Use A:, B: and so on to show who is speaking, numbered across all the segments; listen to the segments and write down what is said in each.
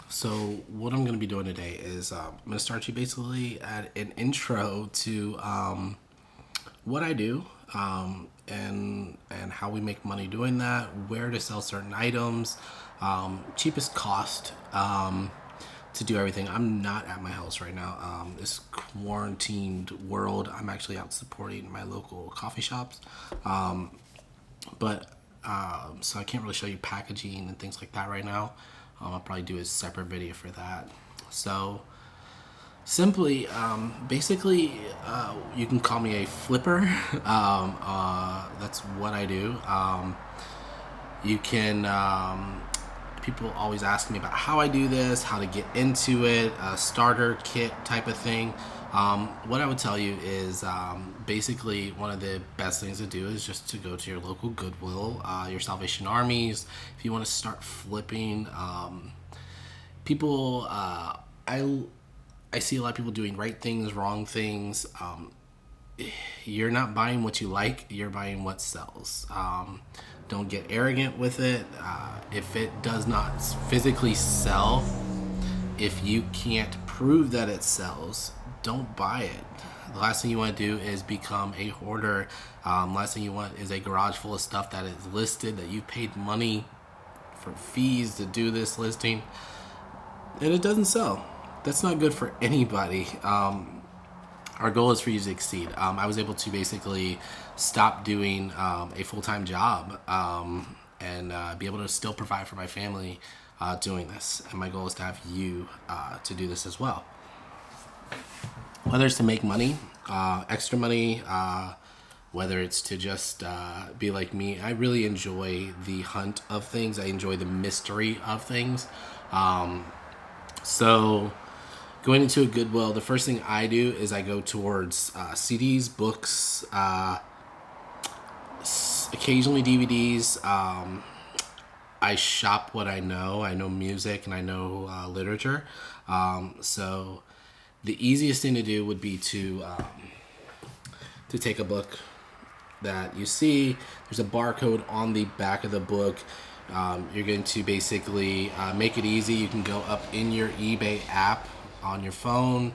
A: So what I'm going to be doing today is I'm going to start you basically at an intro to what I do and how we make money doing that, where to sell certain items, cheapest cost to do everything. I'm not at my house right now. This quarantined world, I'm actually out supporting my local coffee shops. But so I can't really show you packaging and things like that right now. I'll probably do a separate video for that. So simply, basically, you can call me a flipper. That's what I do. You can. People always ask me about how I do this, how to get into it, a starter kit type of thing. What I would tell you is basically one of the best things to do is just to go to your local Goodwill, your Salvation Armies. If you want to start flipping, people, I see a lot of people doing right things, wrong things. You're not buying what you like, you're buying what sells. Don't get arrogant with it. If it does not physically sell, if you can't prove that it sells, don't buy it. The last thing you want to do is become a hoarder. Last thing you want is a garage full of stuff that is listed, that you've paid money for fees to do this listing, and it doesn't sell. That's not good for anybody. Our goal is for you to succeed. I was able to basically stop doing a full-time job and be able to still provide for my family doing this. And my goal is to have you to do this as well. Whether it's to make money, extra money, whether it's to just be like me, I really enjoy the hunt of things. I enjoy the mystery of things. So going into a Goodwill, the first thing I do is I go towards CDs, books, occasionally DVDs. I shop what I know. I know music and I know literature. So the easiest thing to do would be to take a book that you see. There's a barcode on the back of the book. You're going to basically make it easy. You can go up in your eBay app on your phone,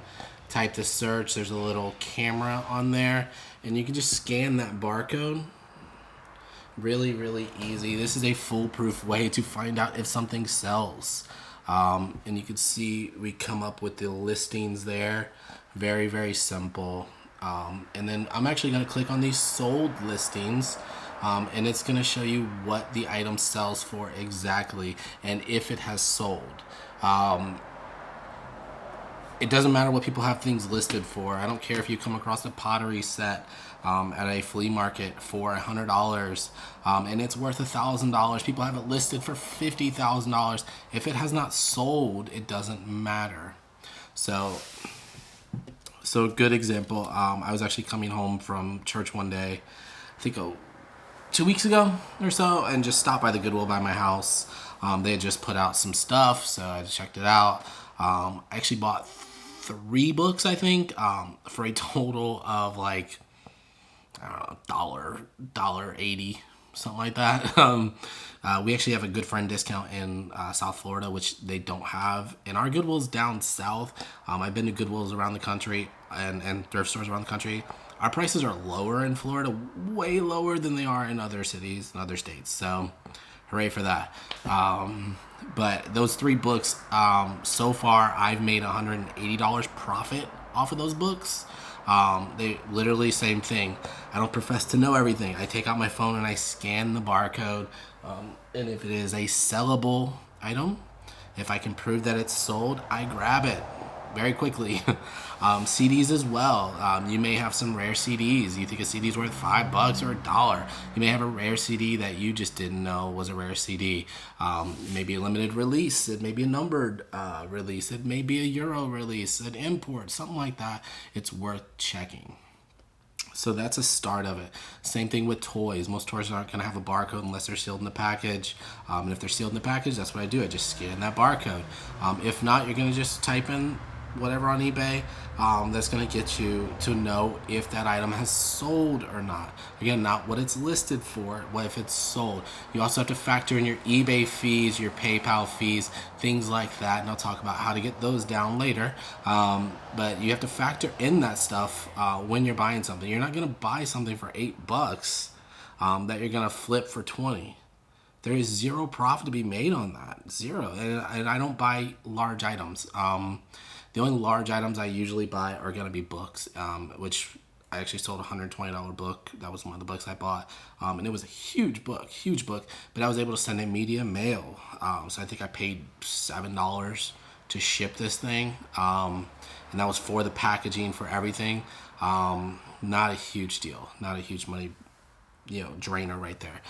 A: type the search. There's a little camera on there, and you can just scan that barcode. Really, really easy. This is a foolproof way to find out if something sells. And you can see we come up with the listings there. Very, very simple. And then I'm actually going to click on these sold listings. And it's going to show you what the item sells for exactly and if it has sold. It doesn't matter what people have things listed for. I don't care if you come across a pottery set at a flea market for $100 and it's worth $1,000. People have it listed for $50,000. If it has not sold, it doesn't matter. So a good example. I was actually coming home from church one day, I think 2 weeks ago or so, and just stopped by the Goodwill by my house. They had just put out some stuff, so I checked it out. I actually bought 3 books, I think, for a total of like, I don't know, $1.80, something like that. We actually have a good friend discount in South Florida, which they don't have. And our Goodwill's down south. I've been to Goodwills around the country and thrift stores around the country. Our prices are lower in Florida, way lower than they are in other cities and other states. So hooray for that. But those 3 books, so far I've made $180 profit off of those books. They literally same thing. I don't profess to know everything. I take out my phone and I scan the barcode. And if it is a sellable item, if I can prove that it's sold, I grab it very quickly. CDs as well. You may have some rare CDs. You think a CD is worth $5 or $1. You may have a rare CD that you just didn't know was a rare CD. Maybe a limited release. It may be a numbered release. It may be a Euro release, an import, something like that. It's worth checking. So that's a start of it. Same thing with toys. Most toys aren't going to have a barcode unless they're sealed in the package. And if they're sealed in the package, that's what I do. I just scan that barcode. If not, you're going to just type in whatever on eBay, that's going to get you to know if that item has sold or not. Again, not what it's listed for, what if it's sold. You also have to factor in your eBay fees, your PayPal fees, things like that, and I'll talk about how to get those down later. But you have to factor in that stuff when you're buying something. You're not going to buy something for $8 that you're going to flip for 20. There is zero profit to be made on that. Zero. And I don't buy large items. The only large items I usually buy are going to be books, which I actually sold a $120 book. That was one of the books I bought. And it was a huge book. But I was able to send it media mail. So I think I paid $7 to ship this thing. And that was for the packaging, for everything. Not a huge deal. Not a huge money, drainer right there.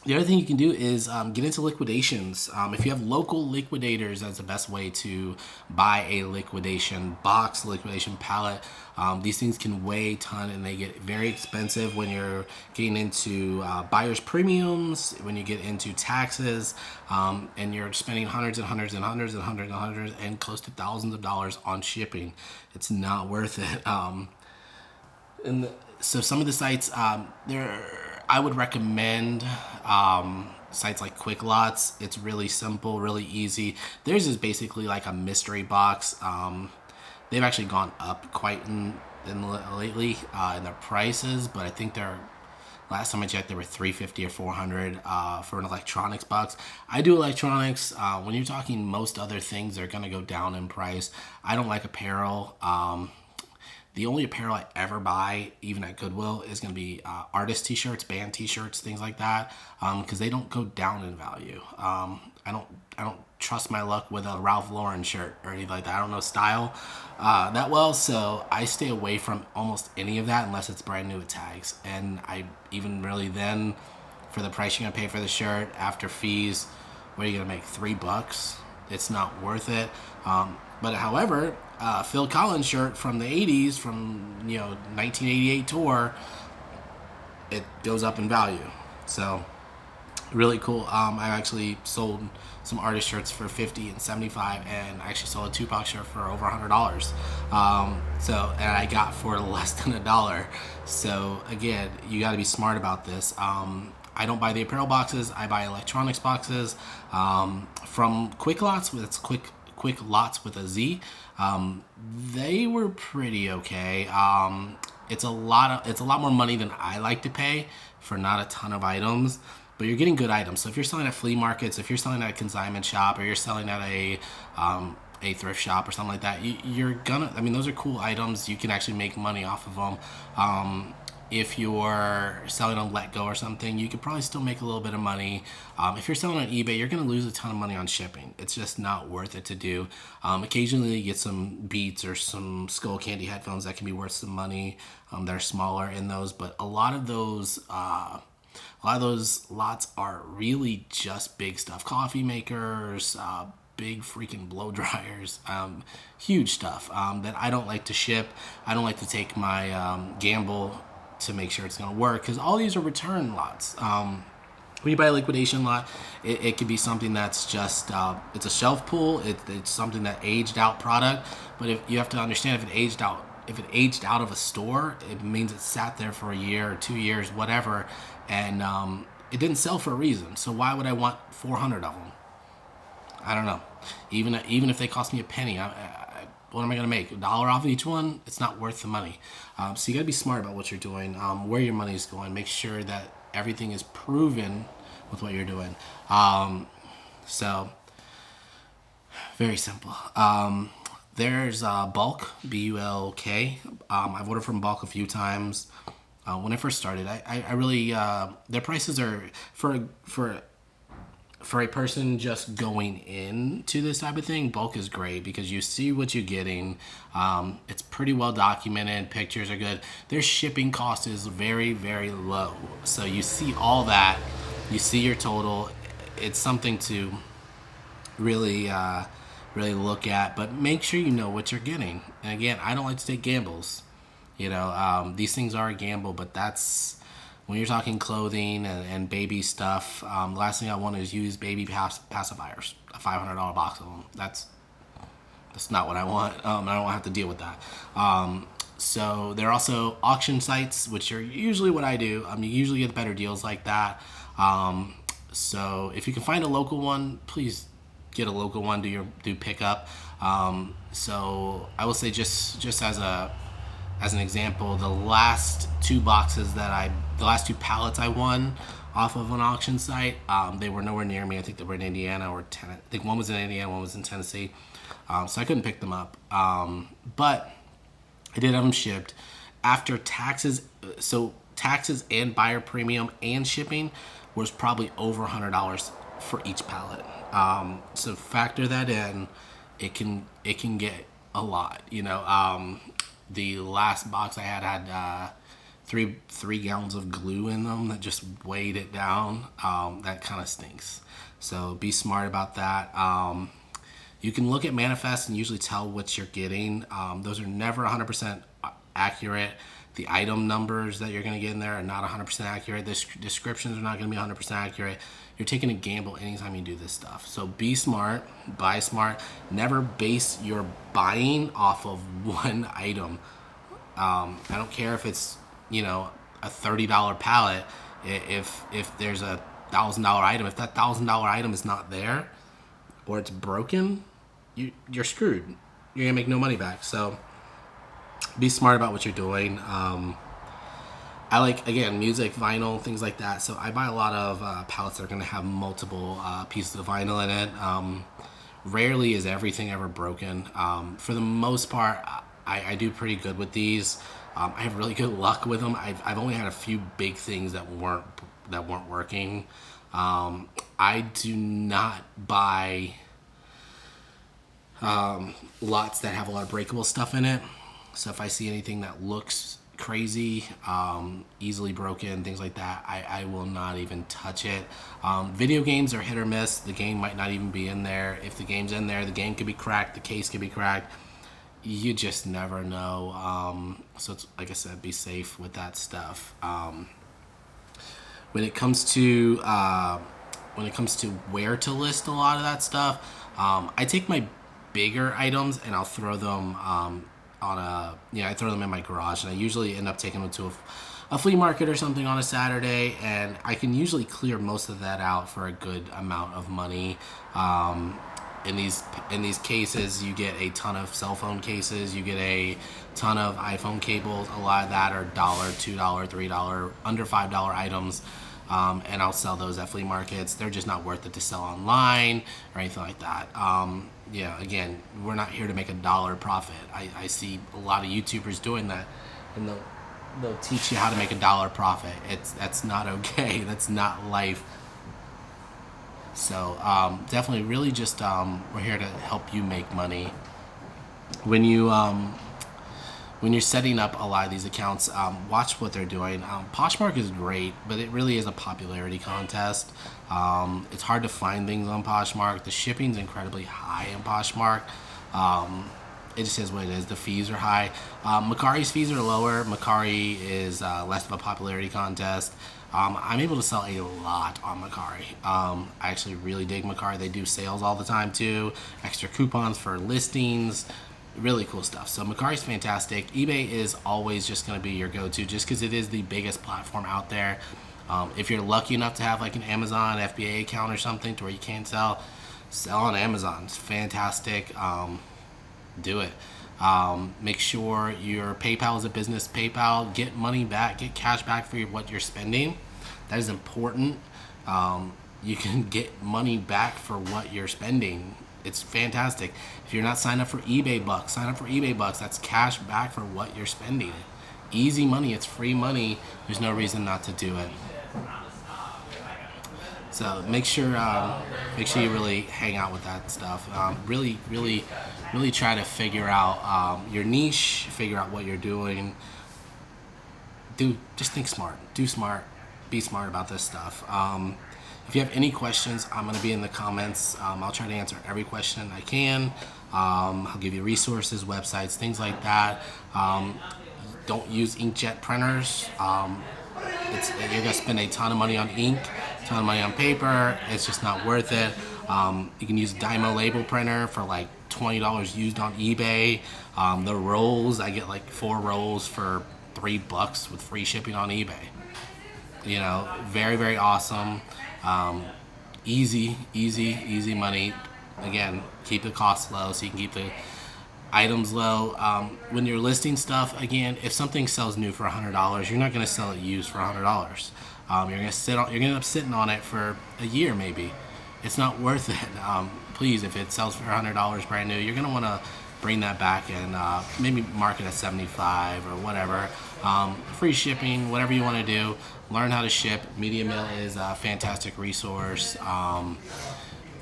A: The other thing you can do is get into liquidations. If you have local liquidators, that's the best way to buy a liquidation box, liquidation pallet. These things can weigh a ton and they get very expensive when you're getting into buyer's premiums, when you get into taxes, and you're spending hundreds and hundreds and hundreds and hundreds and hundreds and close to thousands of dollars on shipping. It's not worth it. So some of the sites, I would recommend sites like quicklotz. It's really simple, really easy. Theirs is basically like a mystery box. They've actually gone up quite in lately in their prices, but I think last time I checked, they were $350 or $400 for an electronics box. I do electronics. When you're talking most other things, they're gonna go down in price. I don't like apparel. The only apparel I ever buy, even at Goodwill, is going to be artist t-shirts, band t-shirts, things like that, because they don't go down in value. I don't trust my luck with a Ralph Lauren shirt or anything like that. I don't know style that well, so I stay away from almost any of that unless it's brand new with tags. And I even really then, for the price you're going to pay for the shirt after fees, what are you going to make, $3? It's not worth it. But however, Phil Collins shirt from the 80s, from 1988 tour, it goes up in value. So really cool. I actually sold some artist shirts for $50 and $75, and I actually sold a Tupac shirt for over $100. And I got for less than $1. So again, you got to be smart about this. I don't buy the apparel boxes. I buy electronics boxes from quicklotz. It's quicklotz with a Z. They were pretty okay. It's a lot more money than I like to pay for not a ton of items, but you're getting good items. So if you're selling at flea markets, if you're selling at a consignment shop, or you're selling at a thrift shop or something like that, those are cool items. You can actually make money off of them. If you're selling on Let Go or something, you could probably still make a little bit of money. If you're selling on eBay, you're going to lose a ton of money on shipping. It's just not worth it to do. Occasionally you get some Beats or some Skull Candy headphones that can be worth some money. They're smaller in those, but a lot of those lots are really just big stuff. Coffee makers, big freaking blow dryers, huge stuff that I don't like to ship. I don't like to take my gamble to make sure it's going to work, because all these are return lots. When you buy a liquidation lot, it could be something that's just it's a shelf pull. It's something that aged out product. But if you have to understand, if it aged out of a store, it means it sat there for a year or 2 years, whatever, and it didn't sell for a reason. So why would I want 400 of them? I don't know. Even if they cost me a penny, what am I going to make? $1 off of each one? It's not worth the money. So you got to be smart about what you're doing, where your money is going. Make sure that everything is proven with what you're doing. So very simple. There's Bulk, B-U-L-K. I've ordered from Bulk a few times. When I first started, I really their prices are for a person just going into this type of thing. Bulk is great because you see what you're getting. It's pretty well documented. Pictures are good. Their shipping cost is very, very low. So you see all that. You see your total. It's something to really look at. But make sure you know what you're getting. And again, I don't like to take gambles. These things are a gamble, but that's when you're talking clothing and baby stuff. The last thing I want is use baby pacifiers, a $500 box of them. That's not what I want. I don't want to have to deal with that. So there are also auction sites, which are usually what I do. You usually get better deals like that. So if you can find a local one, please get a local one. Do pickup. So I will say just as an example, the last two pallets I won off of an auction site, they were nowhere near me. I think they were in Indiana I think one was in Indiana, one was in Tennessee. So I couldn't pick them up. But I did have them shipped after taxes. So taxes and buyer premium and shipping was probably over $100 for each pallet. So factor that in. It can get a lot. The last box I had 3 gallons of glue in them that just weighed it down. That kind of stinks. So be smart about that. You can look at manifests and usually tell what you're getting. Those are never 100% accurate. The item numbers that you're going to get in there are not 100% accurate. The descriptions are not going to be 100% accurate. You're taking a gamble anytime you do this stuff. So be smart, buy smart. Never base your buying off of one item. I don't care if it's a $30 pallet. If there's a $1,000 item, if that $1,000 item is not there or it's broken, you're screwed. You're gonna make no money back. So be smart about what you're doing. I like, again, music, vinyl, things like that. So I buy a lot of pallets that are going to have multiple pieces of vinyl in it. Rarely is everything ever broken. For the most part, I do pretty good with these. I have really good luck with them. I've only had a few big things that weren't working. I do not buy lots that have a lot of breakable stuff in it. So if I see anything that looks crazy, easily broken, things like that, I will not even touch it. Video games are hit or miss. The game might not even be in there. If the game's in there, the game could be cracked, the case could be cracked. You just never know. So it's, like I said, be safe with that stuff. When it comes to where to list a lot of that stuff, I take my bigger items and I'll throw them I throw them in my garage, and I usually end up taking them to a flea market or something on a Saturday, and I can usually clear most of that out for a good amount of money. In these cases, you get a ton of cell phone cases, you get a ton of iPhone cables. A lot of that are $1, $2, $3, under $5 items. And I'll sell those at flea markets. They're just not worth it to sell online or anything like that. Again, we're not here to make $1 profit. I see a lot of YouTubers doing that, and they'll teach you how to make $1 profit. That's not okay. That's not life. So definitely, really, just we're here to help you make money. When you're setting up a lot of these accounts, watch what they're doing. Poshmark is great, but it really is a popularity contest. It's hard to find things on Poshmark. The shipping's incredibly high in Poshmark. It just is what it is. The fees are high. Mercari's fees are lower. Mercari is less of a popularity contest. I'm able to sell a lot on Mercari. I actually really dig Mercari. They do sales all the time too. Extra coupons for listings. Really cool stuff. So Mercari's fantastic. eBay is always just going to be your go-to just because it is the biggest platform out there. If you're lucky enough to have like an Amazon FBA account or something to where you can sell on Amazon. It's fantastic. Do it. Make sure your PayPal is a business PayPal. Get money back, get cash back for what you're spending. That is important. You can get money back for what you're spending. It's fantastic. If you're not signed up for eBay Bucks, sign up for eBay Bucks. That's cash back for what you're spending. Easy money. It's free money. There's no reason not to do it. So make sure you really hang out with that stuff. Really try to figure out your niche. Figure out what you're doing. Just think smart. Do smart. Be smart about this stuff. If you have any questions, I'm going to be in the comments. I'll try to answer every question I can. I'll give you resources, websites, things like that. Don't use inkjet printers. You're going to spend a ton of money on ink, a ton of money on paper. It's just not worth it. You can use a Dymo label printer for like $20 used on eBay. The rolls, I get like 4 rolls for $3 with free shipping on eBay. You know, very, very awesome. Easy money. Again, keep the costs low so you can keep the items low. When you're listing stuff, again, if something sells new for $100, you're not going to sell it used for $100. You're going to end up sitting on it for a year maybe. It's not worth it. Please, if it sells for $100 brand new, you're going to want to bring that back and maybe mark it at 75 or whatever. Free shipping, whatever you want to do. Learn how to ship. Media Mail is a fantastic resource.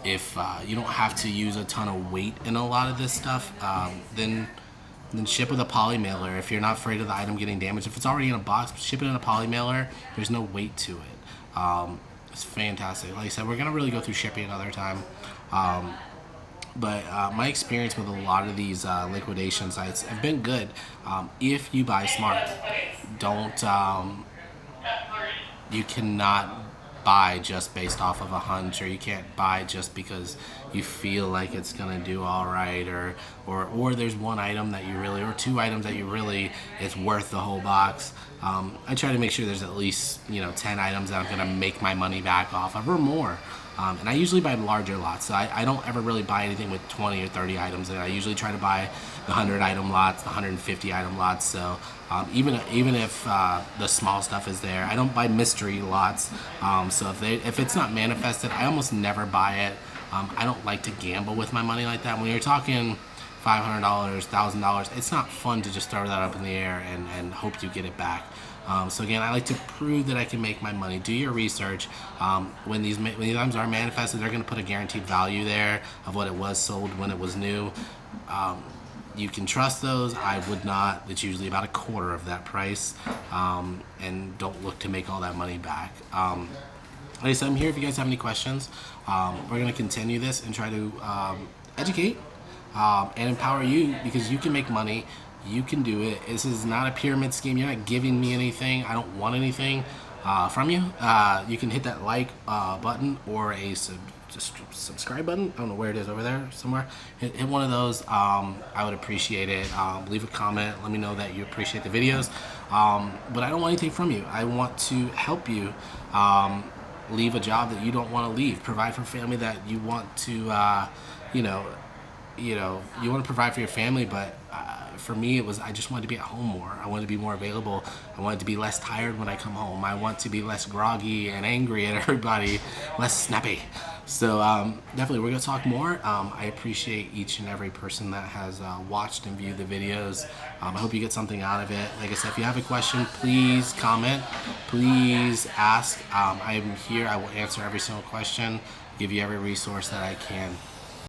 A: If you don't have to use a ton of weight in a lot of this stuff, then ship with a poly mailer. If you're not afraid of the item getting damaged, if it's already in a box, ship it in a poly mailer. There's no weight to it. It's fantastic. Like I said, we're gonna really go through shipping another time. But my experience with a lot of these liquidation sites have been good. If you buy smart, don't you cannot buy just based off of a hunch, or you can't buy just because you feel like it's gonna do all right, or there's one item that you really, or 2 items that you really, it's worth the whole box. I try to make sure there's at least 10 items that I'm gonna make my money back off of or more. And I usually buy larger lots, so I don't ever really buy anything with 20 or 30 items in it. I usually try to buy the 100 item lots, the 150 item lots. So even if the small stuff is there, I don't buy mystery lots. So if it's not manifested, I almost never buy it. I don't like to gamble with my money like that. When you're talking $500, $1,000, it's not fun to just throw that up in the air and hope you get it back. So again, I like to prove that I can make my money. Do your research. When these items are manifested, they're going to put a guaranteed value there of what it was sold when it was new. You can trust those. I would not. It's usually about a quarter of that price, and don't look to make all that money back. Like I said, I'm here if you guys have any questions. We're going to continue this and try to educate and empower you, because you can make money. You can do it. This is not a pyramid scheme. You're not giving me anything. I don't want anything from you. You can hit that like button or a subscribe button. I don't know where it is, over there somewhere. Hit one of those. I would appreciate it. Leave a comment. Let me know that you appreciate the videos. But I don't want anything from you. I want to help you leave a job that you don't want to leave. Provide for family that you want to, you want to provide for your family, but for me, it was, I just wanted to be at home more. I wanted to be more available. I wanted to be less tired when I come home. I want to be less groggy and angry at everybody, less snappy. So definitely, we're going to talk more. I appreciate each and every person that has watched and viewed the videos. I hope you get something out of it. Like I said, if you have a question, please comment. Please ask. I am here. I will answer every single question, give you every resource that I can.